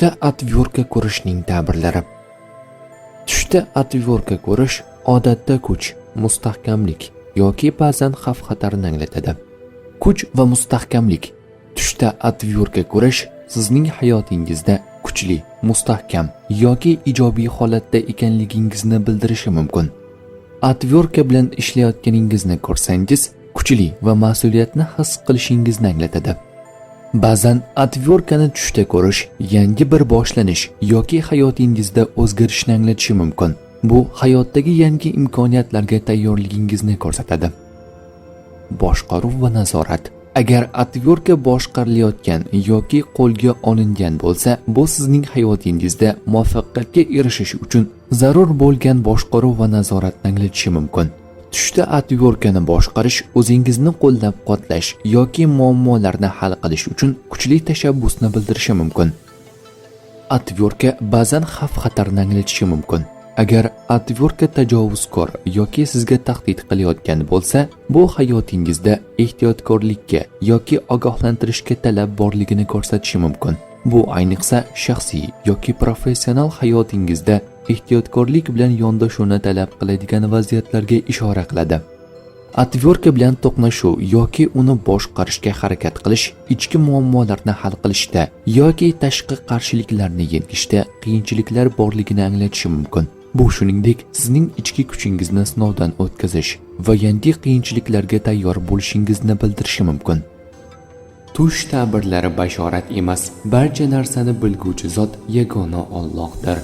Tushda atyorka ko'rishning ta'birlari. Tushda atyorka ko'rish odatda kuch, mustahkamlik yoki ba'zan xavf-xatarni anglatadi. Kuch va mustahkamlik. Tushda atyorka ko'rish sizning hayotingizda kuchli, mustahkam yoki ijobiy holatda ekanligingizni bildirishi mumkin. Atyorka bilan ishlayotganingizni ko'rsangiz, kuchli va mas'uliyatni his qilishingizni anglatadi. Ba'zan atyorkani tushda ko'rish yangi bir boshlanish yoki hayotingizda o'zgarishni anglatishi mumkin. Bu hayotdagi yangi imkoniyatlarga tayyorligingizni ko'rsatadi. Boshqaruv va nazorat. Agar atyorka boshqarilayotgan yoki qo'lga olingan bo'lsa, bu sizning hayotingizda muvaffaqiyatga erishish uchun zarur bo'lgan boshqaruv va nazoratni anglatishi mumkin. Tushda atyorkani boshqarish o'zingizni qo'llab-quvvatlash yoki muammolarni hal qilish uchun kuchli tashabbusni bildirishi mumkin. Atyorka ba'zan xavf-xatarni anglatishi mumkin. Agar atyorka tajovuzkor yoki sizga tahdid qilayotgan bo'lsa, bu hayotingizda ehtiyotkorlikka yoki ogohlantirishga talab borligini ko'rsatishi mumkin. Bu ayniqsa shaxsiy yoki professional hayotingizda ehtiyotkorlik bilan yondashuvni talab qiladigan vaziyatlarga ishora qiladi. Atyorka bilan to'qnashuv yoki uni boshqarishga harakat qilish ichki muammolarni hal qilishda yoki tashqi qarshiliklarni yengishda qiyinchiliklar borligini anglatishi mumkin. Bu shuningdek sizning ichki kuchingizni sinovdan o'tkazish va yangi qiyinchiliklarga tayyor bo'lishingizni bildirishi mumkin. Tush ta'birlari bashorat emas, barcha narsani bilguvchi zot yagona Allohdir.